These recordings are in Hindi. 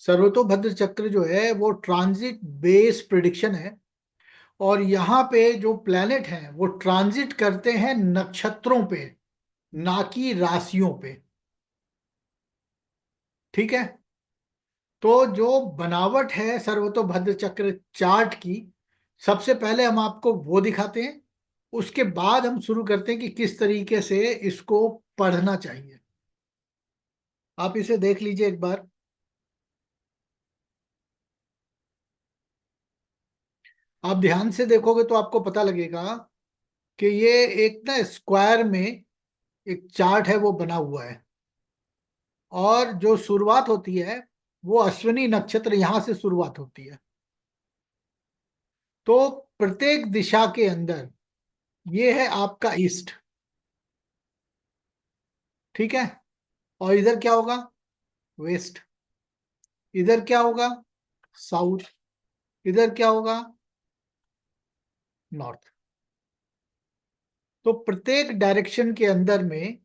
सर्वतोभद्र चक्र जो है वो ट्रांजिट बेस प्रिडिक्शन है, और यहाँ पे जो प्लैनेट हैं वो ट्रांजिट करते हैं नक्षत्रों पे, ना कि राशियों पे। ठीक है। तो जो बनावट है सर्वतोभद्र चक्र चार्ट की, सबसे पहले हम आपको वो दिखाते हैं, उसके बाद हम शुरू करते हैं कि किस तरीके से इसको पढ़ना चाहिए। आप इसे देख लीजिए एक बार। आप ध्यान से देखोगे तो आपको पता लगेगा कि ये एक ना स्क्वायर में एक चार्ट है वो बना हुआ है, और जो शुरुआत होती है वो अश्विनी नक्षत्र यहां से शुरुआत होती है। तो प्रत्येक दिशा के अंदर ये है आपका ईस्ट। ठीक है। और इधर क्या होगा? वेस्ट। इधर क्या होगा? साउथ। इधर क्या होगा? नॉर्थ। तो प्रत्येक डायरेक्शन के अंदर में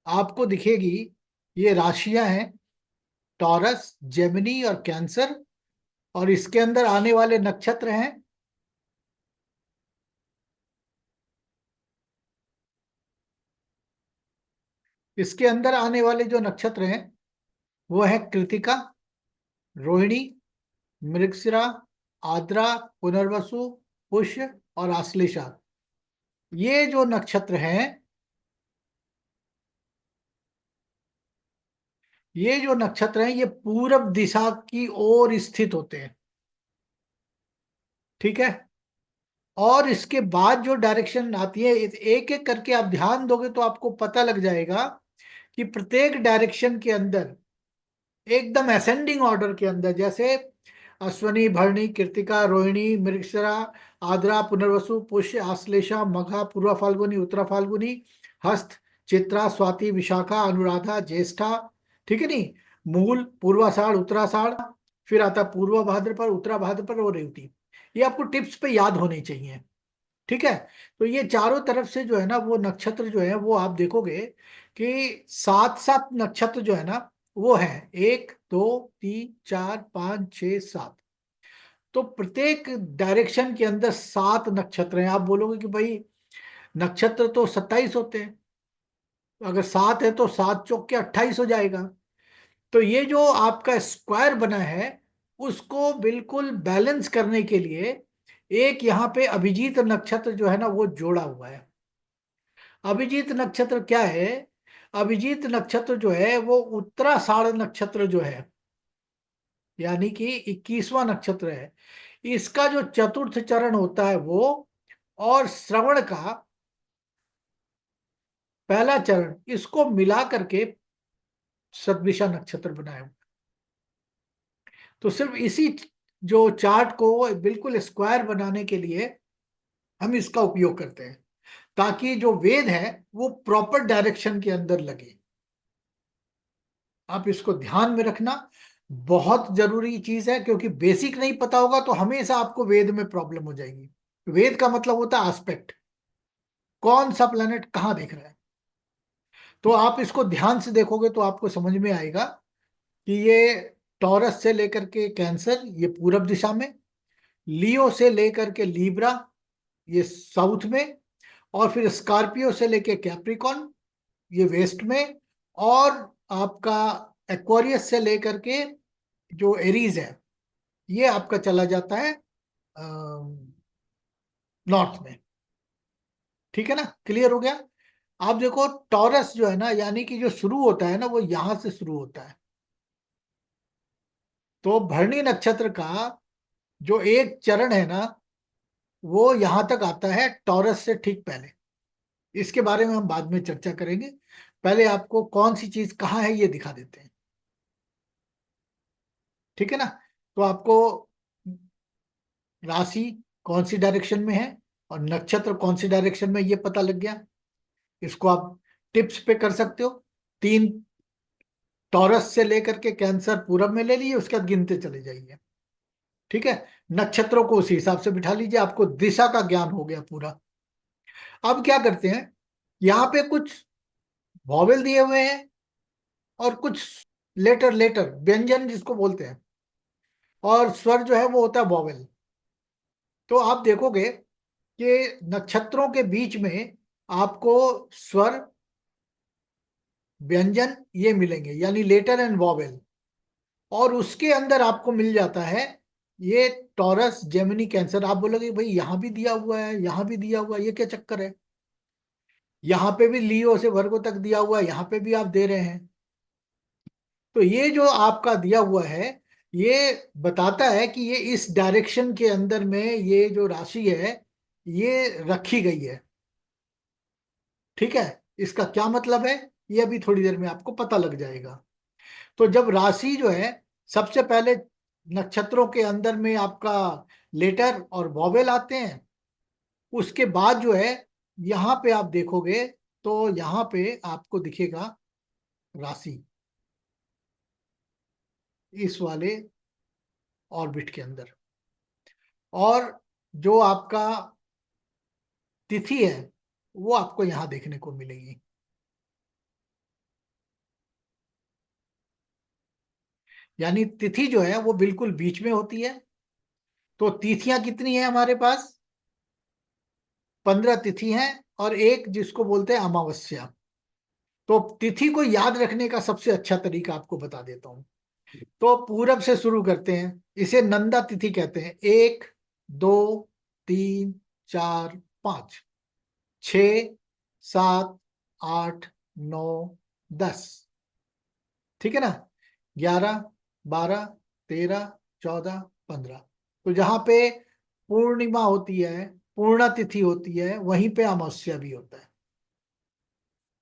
आपको दिखेगी ये राशियां हैं, टॉरस, जेमिनी और कैंसर। और इसके अंदर आने वाले नक्षत्र हैं, इसके अंदर आने वाले जो नक्षत्र हैं वो है कृतिका, रोहिणी, मृगशिरा, आद्रा, पुनर्वसु, पुष्य और आश्लेषा। ये जो नक्षत्र हैं, ये जो नक्षत्र हैं ये पूरब दिशा की ओर स्थित होते हैं। ठीक है। और इसके बाद जो डायरेक्शन आती है, एक एक करके आप ध्यान दोगे तो आपको पता लग जाएगा कि प्रत्येक डायरेक्शन के अंदर एकदम असेंडिंग ऑर्डर के अंदर, जैसे अश्वनी, भरणी, कृतिका, रोहिणी, मृगशिरा, आद्रा, पुनर्वसु, पुष्य, आश्लेषा, मघा, पूर्वा फाल्गुनी, उत्तरा फाल्गुनी, हस्त, चित्रा, स्वाति, विशाखा, अनुराधा, ज्येष्ठा। ठीक है नहीं? मूल, पूर्वाषाढ़, उत्तराषाढ़, फिर आता पूर्वा भाद्रपद, उत्तरा भाद्रपद और रेवती। ये आपको टिप्स पे याद होने चाहिए। ठीक है। तो ये चारों तरफ से जो है ना वो नक्षत्र जो है वो आप देखोगे कि सात सात नक्षत्र जो है ना वो है, एक, दो, तीन, चार, पांच, छह, सात। तो प्रत्येक डायरेक्शन के अंदर सात नक्षत्र हैं। आप बोलोगे कि भाई नक्षत्र तो 27 होते हैं, अगर सात है तो सात चौक के 28 हो जाएगा। तो ये जो आपका स्क्वायर बना है उसको बिल्कुल बैलेंस करने के लिए एक यहाँ पे अभिजीत नक्षत्र जो है ना वो जोड़ा हुआ है। अभिजीत नक्षत्र क्या है? अभिजीत नक्षत्र जो है वो उत्तराषाढ़ नक्षत्र जो है, यानी कि 21वां नक्षत्र है, इसका जो चतुर्थ चरण होता है वो, और श्रवण का पहला चरण, इसको मिला करके सदविषा नक्षत्र बनाया हुआ। तो सिर्फ इसी जो चार्ट को बिल्कुल स्क्वायर बनाने के लिए हम इसका उपयोग करते हैं, ताकि जो वेद है वो प्रॉपर डायरेक्शन के अंदर लगे। आप इसको ध्यान में रखना, बहुत जरूरी चीज है, क्योंकि बेसिक नहीं पता होगा तो हमेशा आपको वेद में प्रॉब्लम हो जाएगी। वेद का मतलब होता है एस्पेक्ट, कौन सा प्लेनेट कहां दिख रहा है। तो आप इसको ध्यान से देखोगे तो आपको समझ में आएगा कि ये टॉरस से लेकर के कैंसर ये पूरब दिशा में, लियो से लेकर के लीब्रा ये साउथ में, और फिर स्कॉर्पियो से लेकर कैप्रिकॉन ये वेस्ट में, और आपका एक्वेरियस से लेकर के जो एरीज है ये आपका चला जाता है नॉर्थ में। ठीक है ना? क्लियर हो गया? आप देखो टॉरस जो है ना, यानी कि जो शुरू होता है ना वो यहां से शुरू होता है। तो भरणी नक्षत्र का जो एक चरण है ना वो यहां तक आता है टॉरस से ठीक पहले। इसके बारे में हम बाद में चर्चा करेंगे, पहले आपको कौन सी चीज कहाँ है ये दिखा देते हैं। ठीक है ना? तो आपको राशि कौन सी डायरेक्शन में है और नक्षत्र कौन सी डायरेक्शन में ये पता लग गया। इसको आप टिप्स पे कर सकते हो। तीन, टॉरस से लेकर के कैंसर पूरब में ले लिए, उसके बाद गिनते चले जाइए। ठीक है। नक्षत्रों को उसी हिसाब से बिठा लीजिए, आपको दिशा का ज्ञान हो गया पूरा। अब क्या करते हैं, यहाँ पे कुछ वॉवेल दिए हुए हैं और कुछ लेटर लेटर व्यंजन जिसको बोलते हैं, और स्वर जो है वो होता है वॉवेल। तो आप देखोगे कि नक्षत्रों के बीच में आपको स्वर, व्यंजन ये मिलेंगे, यानी लेटर एंड वॉवेल। और उसके अंदर आपको मिल जाता है ये टॉरस, जेमिनी, कैंसर। आप बोलोगे भाई यहां भी दिया हुआ है, यहां भी दिया हुआ है, ये क्या चक्कर है? यहाँ पे भी लियो से वर्गो तक दिया हुआ है, यहाँ पे भी आप दे रहे हैं। तो ये जो आपका दिया हुआ है, ये बताता है कि ये इस डायरेक्शन के अंदर में ये जो राशि है ये रखी गई है। ठीक है। इसका क्या मतलब है, ये अभी थोड़ी देर में आपको पता लग जाएगा। तो जब राशि जो है, सबसे पहले नक्षत्रों के अंदर में आपका लेटर और वॉवेल आते हैं। उसके बाद जो है, यहाँ पे आप देखोगे तो यहाँ पे आपको दिखेगा राशि, इस वाले ऑर्बिट के अंदर। और जो आपका तिथि है वो आपको यहाँ देखने को मिलेगी। यानी तिथि जो है वो बिल्कुल बीच में होती है। तो तिथियां कितनी है हमारे पास? 15 तिथि हैं, और एक जिसको बोलते हैं अमावस्या। तो तिथि को याद रखने का सबसे अच्छा तरीका आपको बता देता हूं। तो पूरब से शुरू करते हैं, इसे नंदा तिथि कहते हैं। 1, 2, 3, 4, 5, 6, 7, 8, 9, 10। ठीक है ना? 11, 12, 13, 14, 15। तो जहां पे पूर्णिमा होती है, पूर्णा तिथि होती है, वहीं पे अमावस्या भी होता है।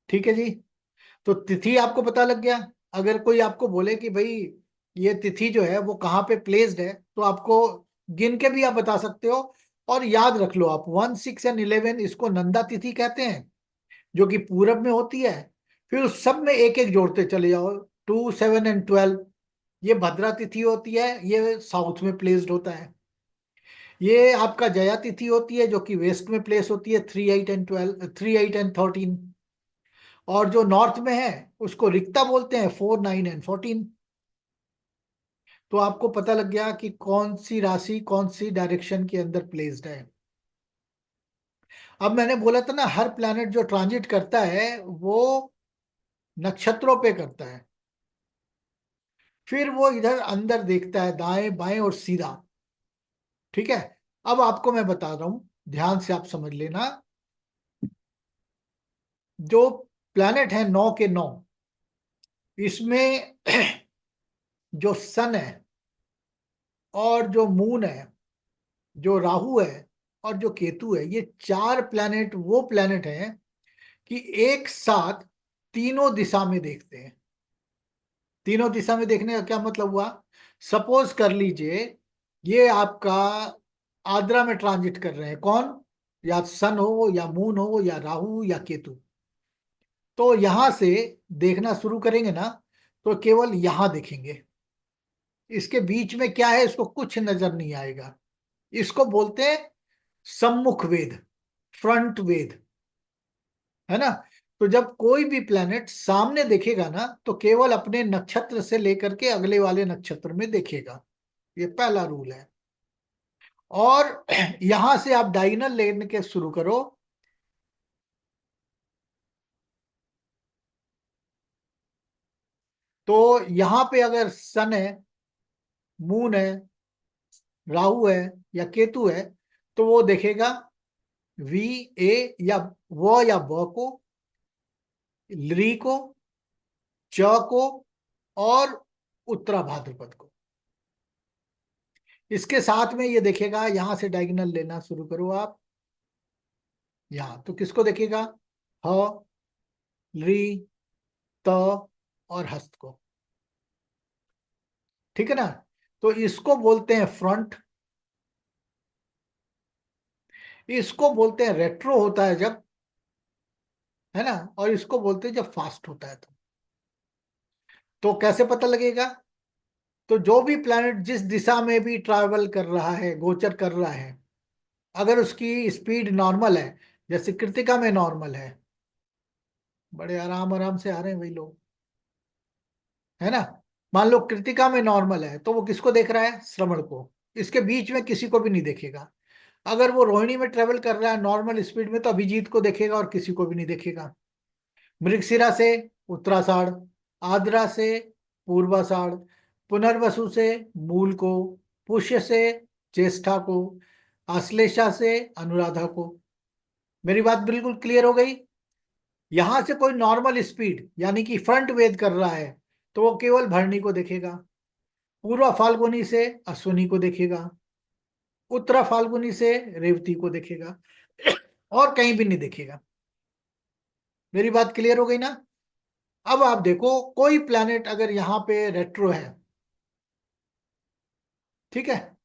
ठीक है जी। तो तिथि आपको पता लग गया। अगर कोई आपको बोले कि भाई ये तिथि जो है वो कहाँ पे प्लेस्ड है, तो आपको गिन के भी आप बता सकते हो। और याद रख लो आप, 1, 6 एंड 11 इसको नंदा तिथि कहते हैं, जो कि पूरब में होती है। फिर उस सब में एक एक जोड़ते चले जाओ। 2, 7 एंड 12 ये भद्रा तिथि होती है, ये साउथ में प्लेस्ड होता है। ये आपका जया तिथि होती है, जो कि वेस्ट में प्लेस होती है, 3, 8 एंड 12, 3, 8 एंड 13। और जो नॉर्थ में है उसको रिक्ता बोलते हैं, 4, 9 एंड 14। तो आपको पता लग गया कि कौन सी राशि कौन सी डायरेक्शन के अंदर प्लेस्ड है। अब मैंने बोला था ना, हर प्लैनेट जो ट्रांजिट करता है वो नक्षत्रों पे करता है। फिर वो इधर अंदर देखता है, दाएं बाएं और सीधा। ठीक है। अब आपको मैं बता रहा हूं, ध्यान से आप समझ लेना। जो प्लैनेट है 9 के 9, इसमें जो सन है, और जो मून है, जो राहु है, और जो केतु है, ये चार प्लैनेट वो प्लैनेट हैं कि एक साथ तीनों दिशा में देखते हैं। तीनों दिशा में देखने का क्या मतलब हुआ? सपोज कर लीजिए, ये आपका आद्रा में ट्रांजिट कर रहे हैं कौन? या सन हो, या मून हो, या राहु, या केतु। तो यहां से देखना शुरू करेंगे ना, तो केवल यहां देखेंगे। इसके बीच में क्या है इसको कुछ नजर नहीं आएगा। इसको बोलते हैं सम्मुख वेद, फ्रंट वेद। है ना? तो जब कोई भी प्लेनेट सामने देखेगा ना, तो केवल अपने नक्षत्र से लेकर के अगले वाले नक्षत्र में देखेगा। ये पहला रूल है। और यहां से आप डायगोनल लेने के शुरू करो। तो यहां पे अगर सन है, मून है, राहु है, या केतु है, तो वो देखेगा वी, ए, या व या ब को, ली को, च को, और उत्तरा भाद्रपद को। इसके साथ में ये देखेगा, यहां से डायगोनल लेना शुरू करो आप। यहां तो किसको देखेगा? ह, री, त, और हस्त को। ठीक है ना? तो इसको बोलते हैं फ्रंट। इसको बोलते हैं रेट्रो होता है जब, है ना? और इसको बोलते हैं जब फास्ट होता है। तो कैसे पता लगेगा? तो जो भी प्लैनेट जिस दिशा में भी ट्रैवल कर रहा है, गोचर कर रहा है, अगर उसकी स्पीड नॉर्मल है, जैसे कृतिका में नॉर्मल है, बड़े आराम आराम से आ रहे हैं वही लोग, है ना? मान लो कृतिका में नॉर्मल है तो वो किसको देख रहा है? श्रवण को। इसके बीच में किसी को भी नहीं देखेगा। अगर वो रोहिणी में ट्रेवल कर रहा है नॉर्मल स्पीड में तो अभिजीत को देखेगा और किसी को भी नहीं देखेगा। मृगशिरा से उत्तराषाढ़, आद्रा से पूर्वाषाढ़, पुनर्वसु से मूल को, पुष्य से ज्येष्ठा को, आश्लेषा से अनुराधा को। मेरी बात बिल्कुल क्लियर हो गई? यहां से कोई नॉर्मल स्पीड यानी कि फ्रंट वेद कर रहा है तो वो केवल भरणी को देखेगा। पूर्वा फाल्गुनी से अश्विनी को देखेगा। उत्तरा फाल्गुनी से रेवती को देखेगा और कहीं भी नहीं देखेगा। मेरी बात क्लियर हो गई ना? अब आप देखो कोई प्लैनेट अगर यहाँ पे रेट्रो है, ठीक है,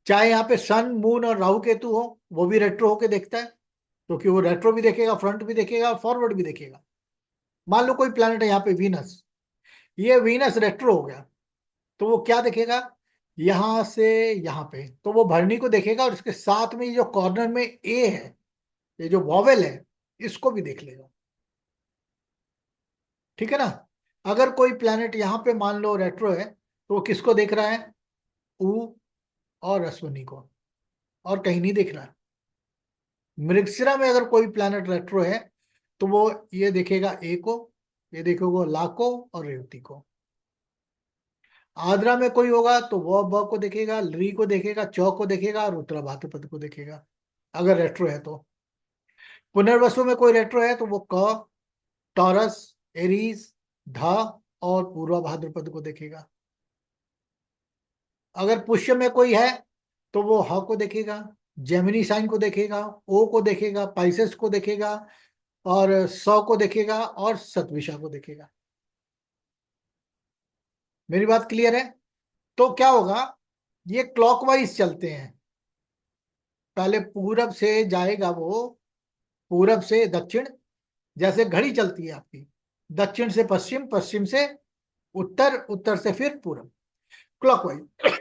चाहे यहाँ पे सन मून और राहु केतु हो, वो भी रेट्रो होके देखता है, क्योंकि वो रेट्रो भी देखेगा, फ्रंट भी देखेगा और फॉरवर्ड भी देखेगा। मान लो कोई प्लैनेट है यहाँ पे वीनस, ये वीनस रेट्रो हो गया तो वो क्या देखेगा? यहां से यहां पे तो वो भरणी को देखेगा और इसके साथ में ये जो कॉर्नर में ए है, ये जो वॉवेल है, इसको भी देख लेगा। ठीक है ना? अगर कोई प्लैनेट यहाँ पे मान लो रेट्रो है तो वो किसको देख रहा है? उ और अश्विनी को, और कहीं नहीं देख रहा है। मृगशिरा में अगर कोई प्लैनेट रेट्रो है तो वो ये देखेगा ए को, ये देखेगा ला को और रेवती को। आद्रा में कोई होगा तो वो ब को देखेगा, री को देखेगा, चौ को देखेगा और उत्तरा भाद्रपद को देखेगा अगर रेट्रो है तो। पुनर्वसु में कोई रेट्रो है तो वो क, टॉरस, एरीज, ध और पूर्वा भाद्रपद को देखेगा। अगर पुष्य में कोई है तो वो ह को देखेगा, जेमिनी साइन को देखेगा, ओ को देखेगा, पाइसेस को देखेगा और सौ को देखेगा और सतविशा को देखेगा। मेरी बात क्लियर है? तो क्या होगा, ये क्लॉकवाइज चलते हैं। पहले पूरब से जाएगा वो, पूरब से दक्षिण, जैसे घड़ी चलती है आपकी, दक्षिण से पश्चिम, पश्चिम से उत्तर, उत्तर से फिर पूरब, क्लॉकवाइज।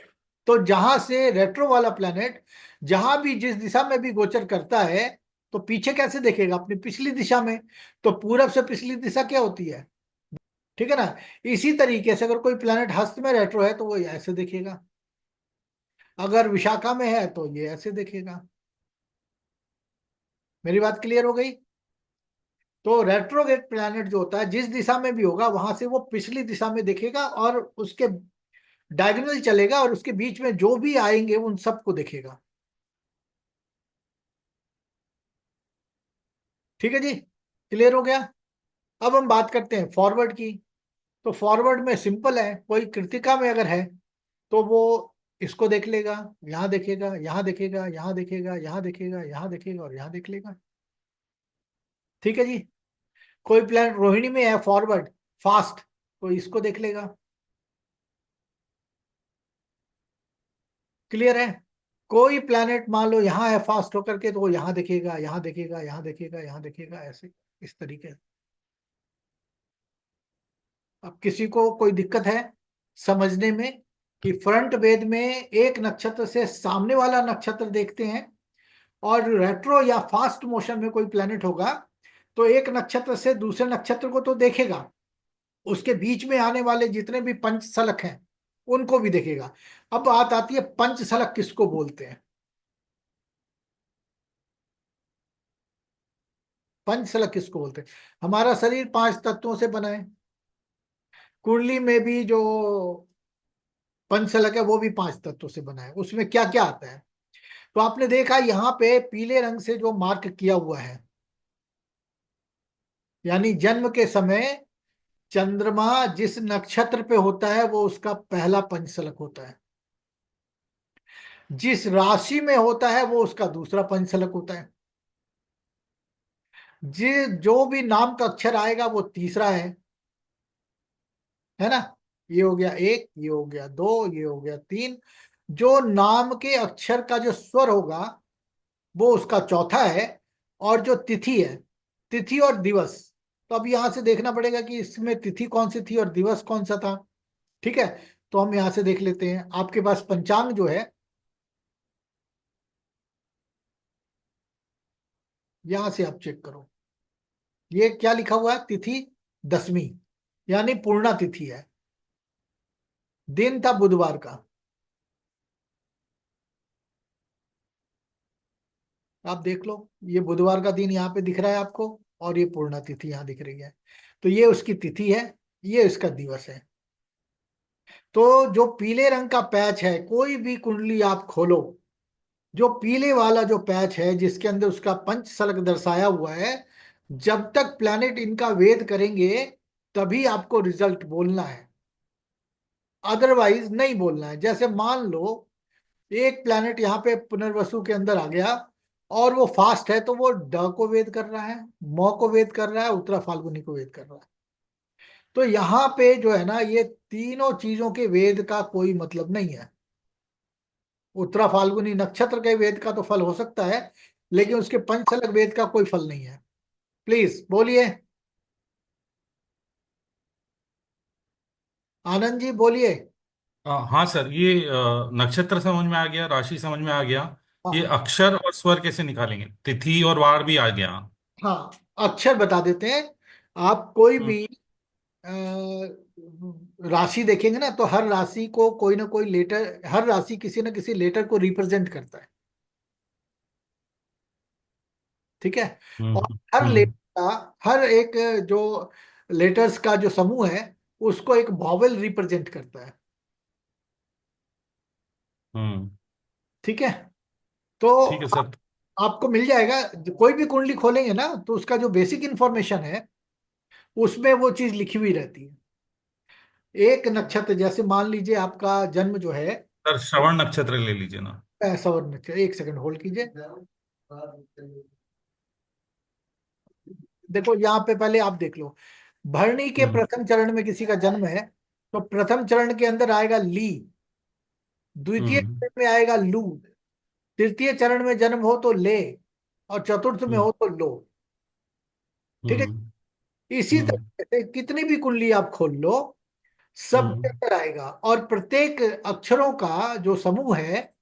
तो जहां से रेट्रो वाला प्लैनेट जहां भी जिस दिशा में भी गोचर करता है तो पीछे कैसे देखेगा? अपनी पिछली दिशा में। तो पूरब से पिछली दिशा क्या होती है? ठीक है ना? इसी तरीके से अगर कोई प्लैनेट हस्त में रेट्रो है तो वो ऐसे देखेगा, अगर विशाखा में है तो ये ऐसे देखेगा। मेरी बात क्लियर हो गई? तो रेट्रोगेट प्लैनेट जो होता है जिस दिशा में भी होगा वहां से वो पिछली दिशा में देखेगा और उसके डायगोनल चलेगा और उसके बीच में जो भी आएंगे उन सबको देखेगा। ठीक है जी, क्लियर हो गया? अब हम बात करते हैं फॉरवर्ड की। तो फॉरवर्ड में सिंपल है, कोई कृतिका में अगर है तो वो इसको देख लेगा, यहाँ देखेगा, यहाँ देखेगा, यहाँ देखेगा, यहाँ देखेगा, यहाँ देखेगा और यहाँ देख लेगा। ठीक है जी। कोई प्लान रोहिणी में है फॉरवर्ड, फास्ट, तो इसको देख लेगा। क्लियर है? कोई प्लैनेट मान लो यहाँ है फास्ट होकर के तो वो यहाँ देखेगा, यहाँ देखेगा, यहाँ देखेगा, यहाँ देखेगा, ऐसे इस तरीके से। अब किसी को कोई दिक्कत है समझने में कि फ्रंट वेद में एक नक्षत्र से सामने वाला नक्षत्र देखते हैं और रेट्रो या फास्ट मोशन में कोई प्लैनेट होगा तो एक नक्षत्र से दूसरे नक्षत्र को तो देखेगा, उसके बीच में आने वाले जितने भी पंच सलक हैं उनको भी देखेगा। अब बात आती है पंच सलक किसको बोलते हैं? पंच सलक किसको बोलते हैं? हमारा शरीर पांच तत्वों से बना है, कुंडली में भी जो पंचलक है वो भी पांच तत्वों से बना है। उसमें क्या क्या आता है? तो आपने देखा यहाँ पे पीले रंग से जो मार्क किया हुआ है, यानी जन्म के समय चंद्रमा जिस नक्षत्र पे होता है वो उसका पहला पंचसलक होता है, जिस राशि में होता है वो उसका दूसरा पंचसलक होता है, जो भी नाम का अक्षर आएगा वो तीसरा है ना? ये हो गया एक, ये हो गया दो, ये हो गया तीन। जो नाम के अक्षर का जो स्वर होगा वो उसका चौथा है। और जो तिथि है, तिथि और दिवस, तो अब यहां से देखना पड़ेगा कि इसमें तिथि कौन सी थी और दिवस कौन सा था। ठीक है, तो हम यहां से देख लेते हैं। आपके पास पंचांग जो है, यहां से आप चेक करो, ये क्या लिखा हुआ है? तिथि दसवीं, यानी पूर्णा तिथि है। दिन था बुधवार का। आप देख लो, ये बुधवार का दिन यहाँ पे दिख रहा है आपको, और ये पूर्णा तिथि यहाँ दिख रही है। तो ये उसकी तिथि है, ये इसका दिवस है। तो जो पीले रंग का पैच है, कोई भी कुंडली आप खोलो, जो पीले वाला जो पैच है जिसके अंदर उसका पंच सलग दर्शाया हुआ है, जब तक प्लैनेट इनका वेद करेंगे तभी आपको रिजल्ट बोलना है, अदरवाइज नहीं बोलना है। जैसे मान लो एक प्लैनेट यहाँ पे पुनर्वसु के अंदर आ गया, और वो फास्ट है, तो वो ड को वेद कर रहा है, मौ को वेद कर रहा है, उत्तरा फाल्गुनी को वेद कर रहा है। तो यहाँ पे जो है ना, ये तीनों चीजों के वेद का कोई मतलब नहीं है। उत्तरा फाल्गुनी नक्षत्र के वेद का तो फल हो सकता है, लेकिन उसके पंचसलग वेद का कोई फल नहीं है। प्लीज बोलिए, आनंद जी बोलिए। हाँ सर, ये नक्षत्र समझ में आ गया, राशि समझ में आ गया। ये हाँ अक्षर और स्वर कैसे निकालेंगे? तिथि और वार भी आ गया। हाँ, अक्षर बता देते हैं। आप कोई हम्म। भी राशि देखेंगे ना, तो हर राशि को कोई ना कोई लेटर, हर राशि किसी ना किसी लेटर को रिप्रेजेंट करता है। ठीक है। और हम्म। हर लेटर हम्म। का, हर एक जो लेटर्स का जो समूह है, उसको एक वॉवेल रिप्रेजेंट करता है। हम्म। ठीक है। तो ठीक है सर। आपको मिल जाएगा, कोई भी कुंडली खोलेंगे ना, तो उसका जो बेसिक इंफॉर्मेशन है उसमें वो चीज लिखी हुई रहती है। एक नक्षत्र, जैसे मान लीजिए आपका जन्म जो है, सर, श्रवण नक्षत्र ले लीजिए ना। सवर नक्षत्र, एक सेकंड होल्ड कीजिए। देखो यहाँ पे पहले आप देख लो, भरणी के हम्म। प्रथम चरण में किसी का जन्म है, तो प्रथम चरण के अंदर आएगा ली, द्वितीय हम्म। चरण में आएगा लू, तृतीय चरण में जन्म हो तो ले, और चतुर्थ में हम्म। हो तो लो। ठीक है। हम्म। इसी हम्म। तरह से कितनी भी कुंडली आप खोल लो, सब के हम्म। अंदर आएगा। और प्रत्येक अक्षरों का जो समूह है,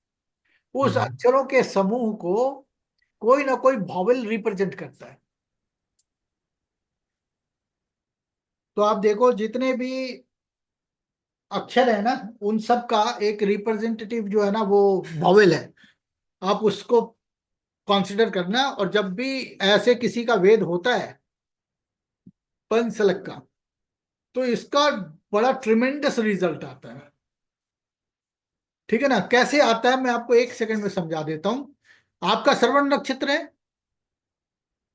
उस हम्म। अक्षरों के समूह को कोई ना कोई वॉवेल रिप्रेजेंट करता है। तो आप देखो, जितने भी अक्षर है ना, उन सब का एक रिप्रेजेंटेटिव जो है ना, वो वॉवेल है। आप उसको कंसिडर करना, और जब भी ऐसे किसी का वेद होता है पंचसलग का, तो इसका बड़ा ट्रिमेंडस रिजल्ट आता है। ठीक है ना। कैसे आता है मैं आपको एक सेकंड में समझा देता हूं। आपका श्रवण नक्षत्र है,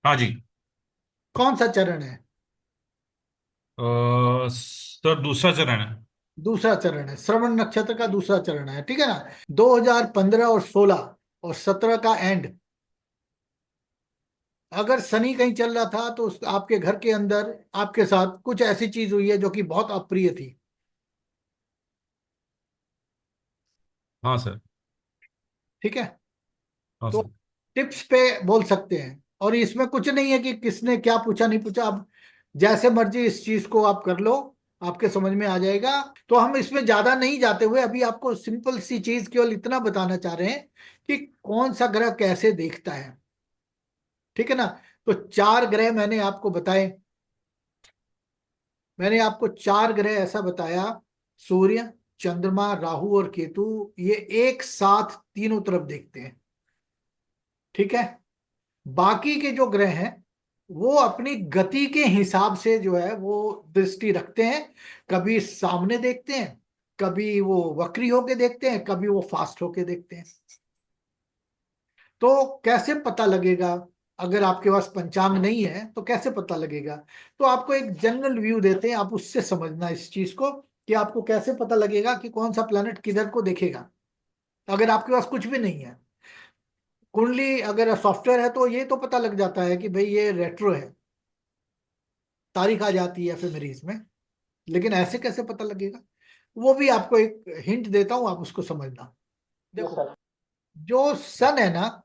हाँ जी। कौन सा चरण है? सर, दूसरा चरण है। दूसरा चरण है, श्रवण नक्षत्र का दूसरा चरण है। ठीक है ना। 2015 और 16 और 17 का एंड, अगर शनि कहीं चल रहा था, तो आपके घर के अंदर आपके साथ कुछ ऐसी चीज हुई है जो कि बहुत अप्रिय थी। हाँ सर। ठीक है। हाँ तो सर। टिप्स पे बोल सकते हैं, और इसमें कुछ नहीं है कि किसने क्या पूछा नहीं पूछा। अब जैसे मर्जी इस चीज को आप कर लो, आपके समझ में आ जाएगा। तो हम इसमें ज्यादा नहीं जाते हुए, अभी आपको सिंपल सी चीज केवल इतना बताना चाह रहे हैं कि कौन सा ग्रह कैसे देखता है। ठीक है ना। तो चार ग्रह मैंने आपको बताए, मैंने आपको चार ग्रह ऐसा बताया, सूर्य, चंद्रमा, राहु और केतु, ये एक साथ तीनों तरफ देखते हैं। ठीक है। बाकी के जो ग्रह हैं, वो अपनी गति के हिसाब से जो है वो दृष्टि रखते हैं। कभी सामने देखते हैं, कभी वो वक्री होके देखते हैं, कभी वो फास्ट होके देखते हैं। तो कैसे पता लगेगा? अगर आपके पास पंचांग नहीं है तो कैसे पता लगेगा? तो आपको एक जनरल व्यू देते हैं, आप उससे समझना इस चीज को, कि आपको कैसे पता लगेगा कि कौन सा प्लेनेट किधर को देखेगा, अगर आपके पास कुछ भी नहीं है। कुंडली अगर सॉफ्टवेयर है तो ये तो पता लग जाता है कि भाई ये रेट्रो है, तारीख आ जाती है एफएमरीज में। लेकिन ऐसे कैसे पता लगेगा? वो भी आपको एक हिंट देता हूं, आप उसको समझना। देखो, जो सन है ना,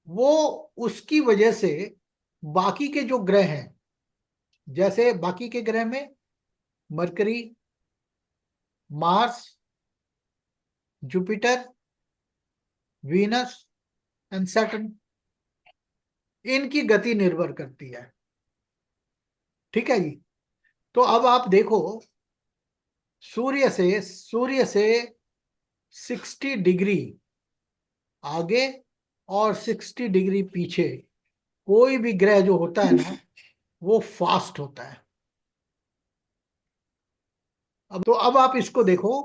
वो उसकी वजह से बाकी के जो ग्रह हैं, जैसे बाकी के ग्रह में mercury, Mars, Jupiter, Venus and Saturn, इनकी गति निर्भर करती है। ठीक है जी। तो अब आप देखो, सूर्य से 60 डिग्री आगे और 60 डिग्री पीछे कोई भी ग्रह जो होता है ना, वो फास्ट होता है। अब आप इसको देखो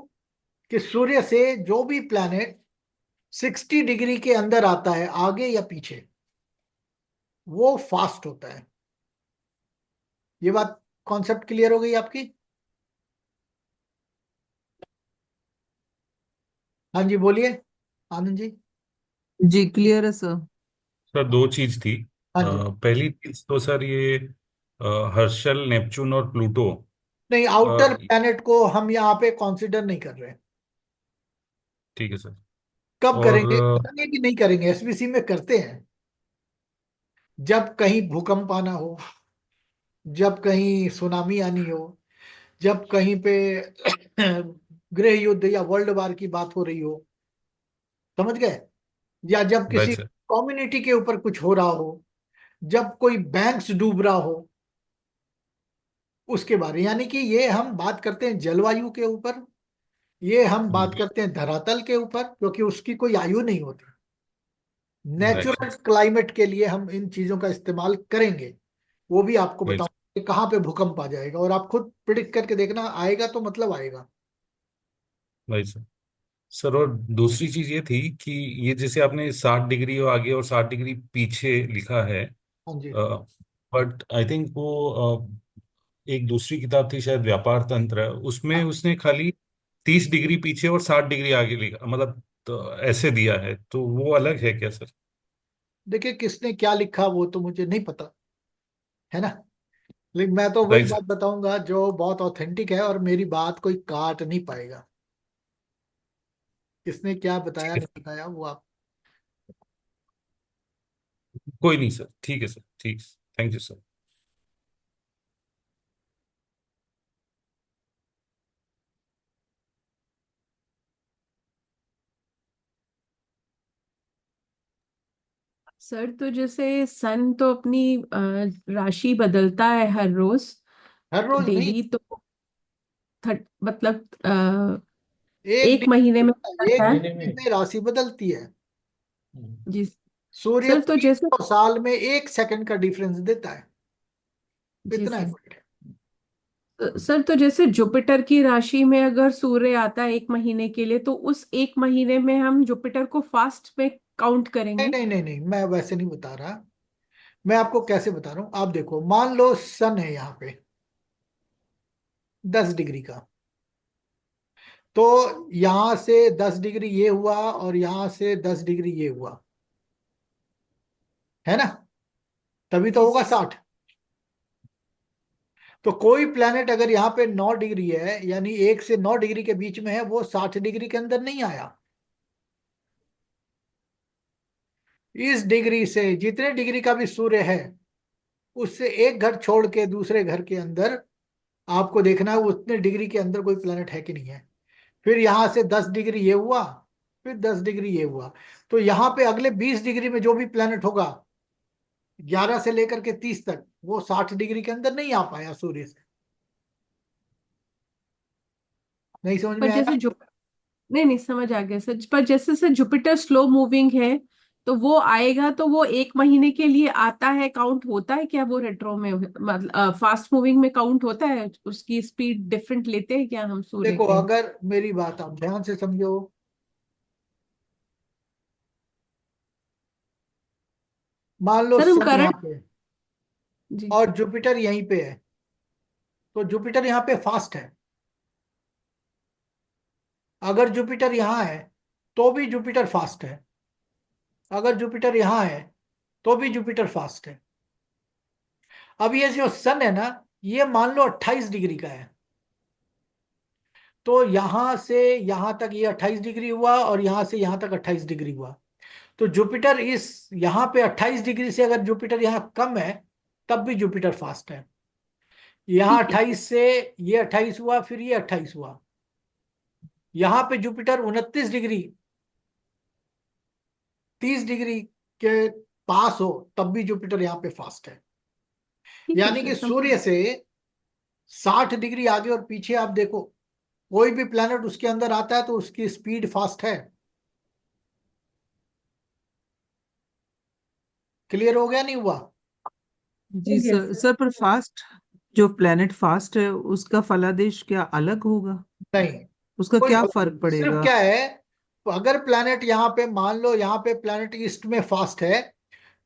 कि सूर्य से जो भी प्लैनेट 60 डिग्री के अंदर आता है, आगे या पीछे, वो फास्ट होता है। ये बात, कॉन्सेप्ट क्लियर हो गई आपकी? हाँ जी, बोलिए आनंद जी। जी क्लियर है सर। सर दो चीज थी। हाँ जी। पहली चीज तो सर ये हर्शल, नेपच्यून और प्लूटो। नहीं, आउटर प्लैनेट को हम यहाँ पे कंसीडर नहीं कर रहे हैं। ठीक है सर। कब और करेंगे, करेंगे कि नहीं करेंगे? एसबीसी में करते हैं, जब कहीं भूकंप आना हो, जब कहीं सुनामी आनी हो, जब कहीं पे गृह युद्ध या वर्ल्ड वार की बात हो रही हो, समझ गए? या जब राइट किसी सर। कम्युनिटी के ऊपर कुछ हो रहा हो, जब कोई बैंक्स डूब रहा हो, उसके बारे, यानी कि ये हम बात करते हैं जलवायु के ऊपर, ये हम बात करते हैं धरातल के ऊपर, क्योंकि उसकी कोई आयु नहीं होती। Right natural sir. क्लाइमेट के लिए हम इन चीजों का इस्तेमाल करेंगे। वो भी आपको राइट सर। बताऊंगा कि कहाँ पे भूकंप आ जाएगा, और आप खुद प्रिडिक्ट करके देखना, आएगा तो मतलब आएगा। Right sir. सर और दूसरी चीज ये थी कि ये जैसे आपने 60 डिग्री आगे और 60 डिग्री पीछे लिखा है, हाँ जी। बट आई थिंक वो एक दूसरी किताब थी शायद व्यापार तंत्र, उसमें हाँ, उसने खाली 30 डिग्री पीछे और 60 डिग्री आगे लिखा, मतलब तो ऐसे दिया है, तो वो अलग है क्या सर? देखिए किसने क्या लिखा वो तो मुझे नहीं पता, है ना। लेकिन मैं तो वही राइट सर। बात बताऊंगा जो बहुत ऑथेंटिक है, और मेरी बात कोई काट नहीं पाएगा। किसने क्या बताया ठीक नहीं बताया वो आप। है, कोई नहीं सर, ठीक है सर, ठीक। Thank you sir. सर तो जैसे सन तो अपनी राशि बदलता है हर रोज, हर रोज नहीं, डेली तो मतलब एक एक महीने में दिन, एक बदलता है। दिन में राशि बदलती है। जी सूर्य सर, तो जैसे 300 साल में 1 सेकंड का डिफरेंस देता है, जी इतना सर। एफर्ट है। सर तो जैसे जुपिटर की राशि में अगर सूर्य आता है एक महीने के लिए, तो उस एक महीने में हम जुपिटर को फास्ट में काउंट नहीं करेंगे। नहीं नहीं नहीं, मैं वैसे नहीं बता रहा। मैं आपको कैसे बता रहा हूँ, आप देखो, मान लो सन है यहाँ पे 10 डिग्री का, तो यहां से 10 डिग्री ये हुआ, और यहां से 10 डिग्री ये हुआ, है ना। तभी तो जी होगा सर। 60। तो कोई प्लेनेट अगर यहाँ पे 9 डिग्री है, यानी 1 से 9 डिग्री के बीच में है, वो 60 डिग्री के अंदर नहीं आया। इस डिग्री से जितने डिग्री का भी सूर्य है, उससे एक घर छोड़ के दूसरे घर के अंदर आपको देखना है उतने डिग्री के अंदर कोई प्लेनेट है कि नहीं है। फिर यहां से 10 डिग्री ये हुआ, फिर 10 डिग्री ये हुआ, तो यहाँ पे अगले 20 डिग्री में जो भी प्लेनेट होगा, 11 से लेकर के 30 तक, वो 60 डिग्री के अंदर नहीं आ पाया सूर्य से। नहीं समझ पर में आया? जैसे नहीं नहीं, समझ आ गया सर। पर जैसे सर जुपिटर स्लो मूविंग है, तो वो आएगा तो वो एक महीने के लिए आता है, काउंट होता है क्या वो रेट्रो में, मतलब फास्ट मूविंग में काउंट होता है? उसकी स्पीड डिफरेंट लेते हैं क्या हम सूर्य देखो, के? अगर मेरी बात आप ध्यान से समझो, मान लो सर हम सन यहाँ करंट पे है जी और जुपिटर यहीं पे है, तो जुपिटर यहाँ पे फास्ट है। अगर जुपिटर यहाँ है तो भी जुपिटर फास्ट है, अगर जुपिटर यहाँ है तो भी जुपिटर फास्ट है। अब ये जो सन है ना, ये मान लो 28 डिग्री का है, तो यहां से यहां तक ये 28 डिग्री हुआ, और यहां से यहां तक 28 डिग्री हुआ। तो जुपिटर इस यहां पे 28 डिग्री से अगर जुपिटर यहाँ कम है, तब भी जुपिटर फास्ट है। यहाँ ठीक है। 28 से ये 28 हुआ, फिर ये 28 हुआ, यहाँ पे जुपिटर 29 डिग्री, 30 डिग्री के पास हो, तब भी जुपिटर यहाँ पे फास्ट है। ठीक है यानी सर, कि समझ। सूर्य से 60 डिग्री आगे और पीछे आप देखो, कोई भी प्लैनेट उसके अंदर आता है तो उसकी स्पीड फास्ट है। क्लियर हो गया नहीं हुआ? जी यस सर। सर। सर पर फास्ट, जो प्लेनेट फास्ट है उसका फलादेश क्या अलग होगा? नहीं, उसका कोई क्या फर्क फर्क नहीं। सिर्फ पड़ेगा? क्या है, तो अगर प्लैनेट यहाँ पे मान लो यहाँ पे प्लैनेट ईस्ट में फास्ट है,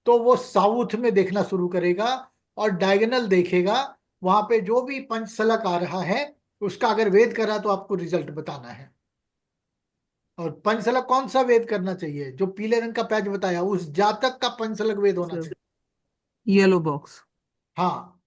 तो वो साउथ में देखना शुरू करेगा और डायगोनल देखेगा। वहां पे जो भी पंचसलक आ रहा है उसका अगर वेद करा तो आपको रिजल्ट बताना है। और पंचसलक कौन सा वेद करना चाहिए? जो पीले रंग का पैच बताया उस जातक का पंचसलक वेद होना सर चाहिए। Yellow box. हाँ।